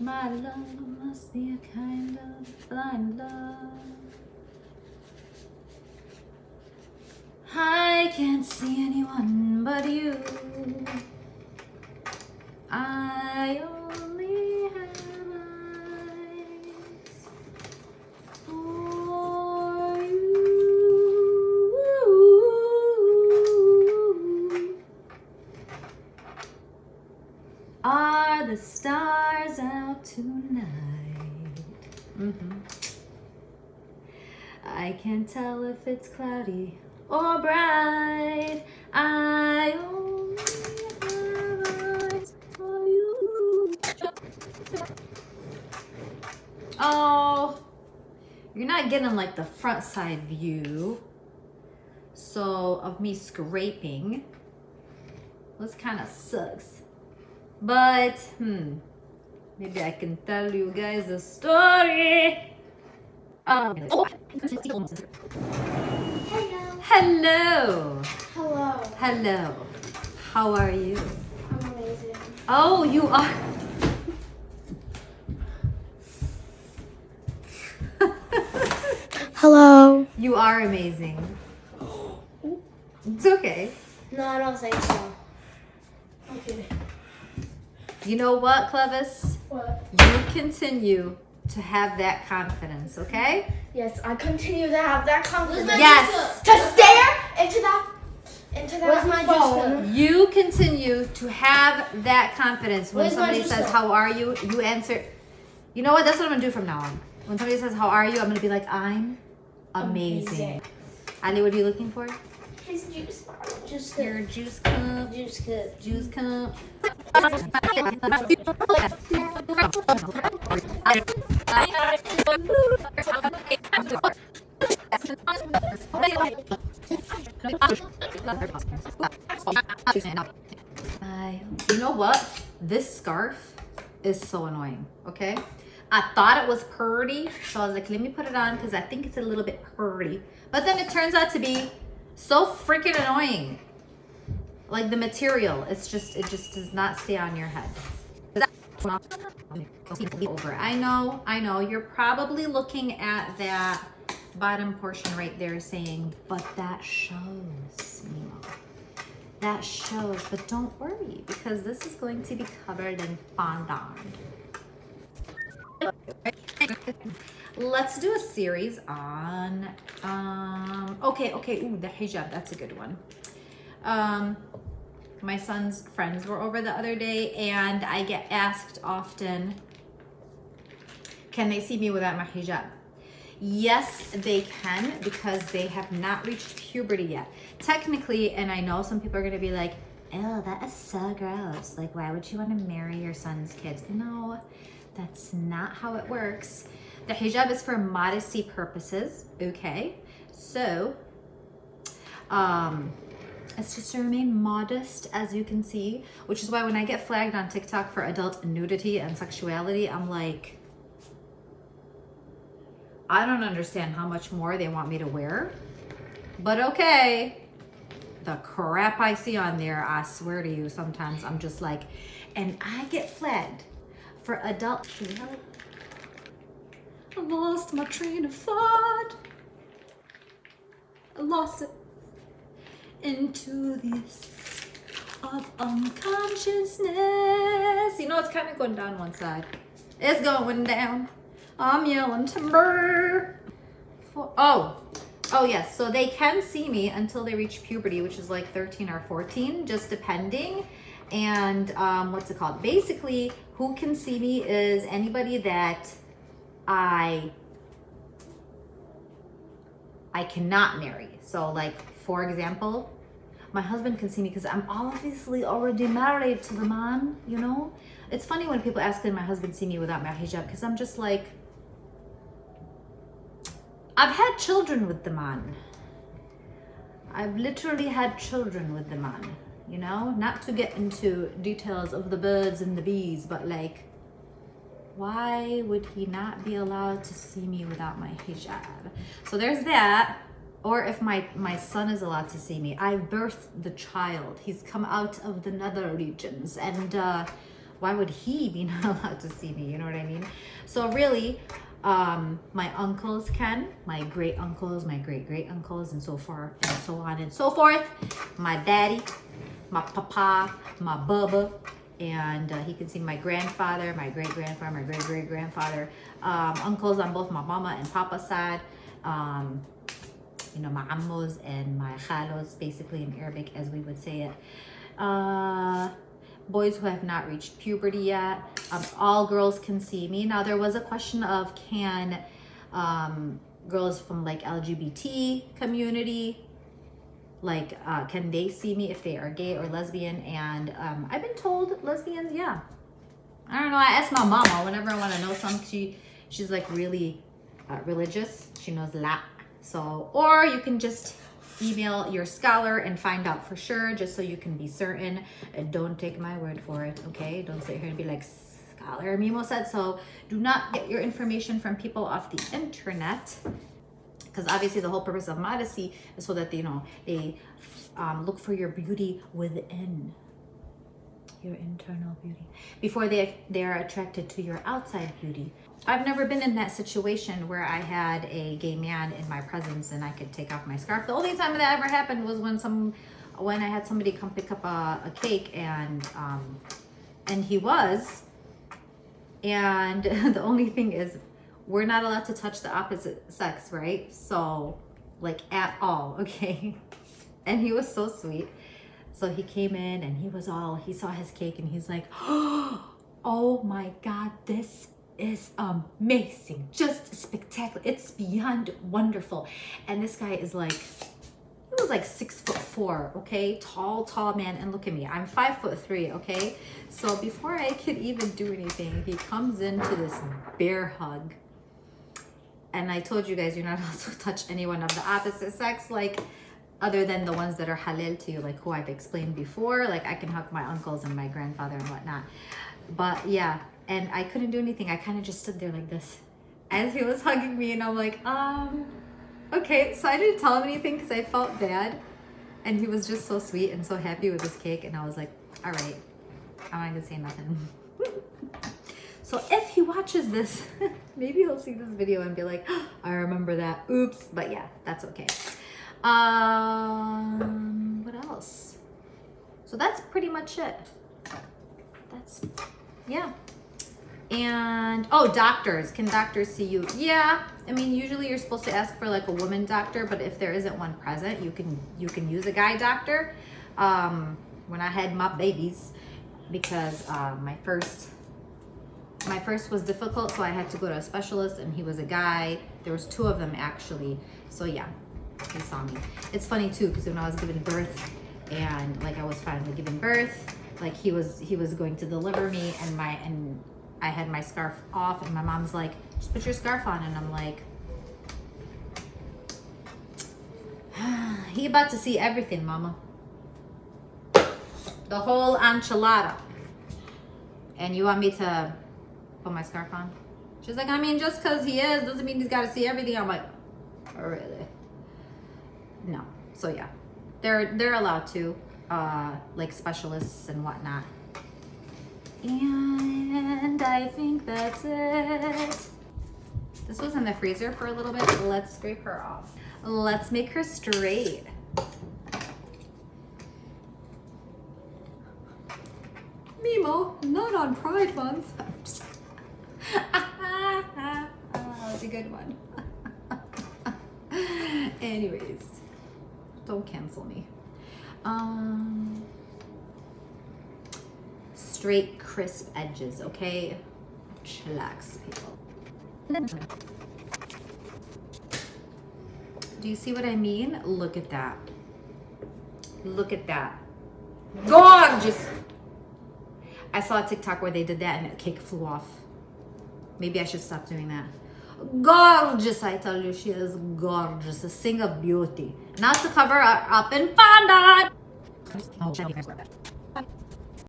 My love must be a kind of blind love. I can't see anyone but you. I only have eyes for you. Are the stars out tonight? I can't tell if it's cloudy or bright. I only have eyes for you. Oh, you're not getting like the front side view. So of me scraping. This kind of sucks. But, maybe I can tell you guys a story. Hello. Hello. Hello. Hello. How are you? I'm amazing. Oh, you are. Hello. You are amazing. It's okay. No, I don't think so. Okay. You know what, Clevis? What? You continue to have that confidence, okay? Yes, I continue to have that confidence. Yes. To stare into that Where's my phone. juice You continue to have that confidence when Where's my somebody juice says, cup? how are you? You answer. You know what? That's what I'm going to do from now on. When somebody says, how are you? I'm going to be like, I'm amazing. Ali, what are you looking for? His juice. Juice Your cup. juice cup. Juice cup. Juice cup. You know what? This scarf is so annoying, okay? I thought it was pretty, so I was like, let me put it on because I think it's a little bit pretty. But then it turns out to be so freaking annoying. Like the material, it just does not stay on your head. Over. I know, you're probably looking at that bottom portion right there saying, but that shows, Mimo. That shows, but don't worry because this is going to be covered in fondant. Let's do a series on, okay, ooh, the hijab, that's a good one. My son's friends were over the other day and I get asked often, can they see me without my hijab? Yes, they can because they have not reached puberty yet. Technically, and I know some people are gonna be like, oh, that is so gross. Like, why would you wanna marry your son's kids? No, that's not how it works. The hijab is for modesty purposes, okay? So, it's just to remain modest, as you can see, which is why when I get flagged on TikTok for adult nudity and sexuality, I'm like, I don't understand how much more they want me to wear, but okay. The crap I see on there, I swear to you, sometimes I'm just like, and I get flagged for adult. I lost my train of thought. I lost it into this of unconsciousness. You know, it's kind of going down one side. It's going down. I'm yelling timber. Oh yes, so they can see me until they reach puberty, which is like 13 or 14, just depending. And what's it called? Basically, who can see me is anybody that I cannot marry. So like, for example, my husband can see me because I'm obviously already married to the man, you know? It's funny when people ask, can my husband see me without my hijab? Because I'm just like, I've had children with the man. I've literally had children with the man, you know? Not to get into details of the birds and the bees, but like, why would he not be allowed to see me without my hijab? So there's that. Or if my son is allowed to see me. I birthed the child. He's come out of the nether regions. And why would he be not allowed to see me? You know what I mean? So really, my uncles can, my great uncles, my great great uncles, and so forth and so on and so forth. My daddy, my papa, my bubba, and he can see my grandfather, my great grandfather, my great great grandfather, uncles on both my mama and papa side. You know, my ammos and my khalos, basically in Arabic as we would say it. Boys who have not reached puberty yet. All girls can see me. Now there was a question of can girls from like LGBT community, like can they see me if they are gay or lesbian? And I've been told lesbians, yeah. I don't know, I asked my mama whenever I want to know something. She's like really religious. She knows a lot. So, or you can just email your scholar and find out for sure, just so you can be certain. Don't take my word for it, okay? Don't sit here and be like, Scholar Mimo said so. Do not get your information from people off the internet, because obviously the whole purpose of modesty is so that they, you know, they look for your beauty within, your internal beauty, before they're attracted to your outside beauty. I've never been in that situation where I had a gay man in my presence and I could take off my scarf. The only time that ever happened was when I had somebody come pick up a cake, and he was. And the only thing is, we're not allowed to touch the opposite sex, right? So, like, at all, okay? And he was so sweet. So he came in and he saw his cake and he's like, oh my God, this is amazing, just spectacular, it's beyond wonderful. And this guy is like, he was like 6'4", okay, tall man. And look at me, I'm 5'3", okay? So before I could even do anything, he comes into this bear hug. And I told you guys, you're not allowed to touch anyone of the opposite sex, like other than the ones that are halal to you, like who I've explained before. Like I can hug my uncles and my grandfather and whatnot, but yeah. And I couldn't do anything. I kind of just stood there like this as he was hugging me, and I'm like, okay. So I didn't tell him anything because I felt bad, and he was just so sweet and so happy with his cake, and I was like, all right, I'm not gonna say nothing. So if he watches this, maybe he'll see this video and be like, oh, I remember that, oops. But yeah, that's okay. What else? So that's pretty much it. Yeah. And oh, doctors, can doctors see you? Yeah, I mean, usually you're supposed to ask for like a woman doctor, but if there isn't one present, you can use a guy doctor. When I had my babies, because my first was difficult, so I had to go to a specialist, and he was a guy. There was 2 of them actually. So yeah, he saw me. It's funny too, because when I was giving birth, and like I was finally giving birth, like he was going to deliver me, and I had my scarf off, and my mom's like, just put your scarf on, and I'm like, he about to see everything, mama. The whole enchilada. And you want me to put my scarf on? She's like, I mean, just because he is doesn't mean he's got to see everything. I'm like, oh, really? No. So yeah, they're allowed to, like specialists and whatnot. And I think that's it. This was in the freezer for a little bit. Let's scrape her off. Let's make her straight. Mimo, not on Pride Month. That was a good one. Anyways, don't cancel me. Straight, crisp edges, okay? Chillax, people. Do you see what I mean? Look at that. Look at that. Gorgeous! I saw a TikTok where they did that and the cake flew off. Maybe I should stop doing that. Gorgeous, I tell you, she is gorgeous. A thing of beauty. Not to cover her up in fondant.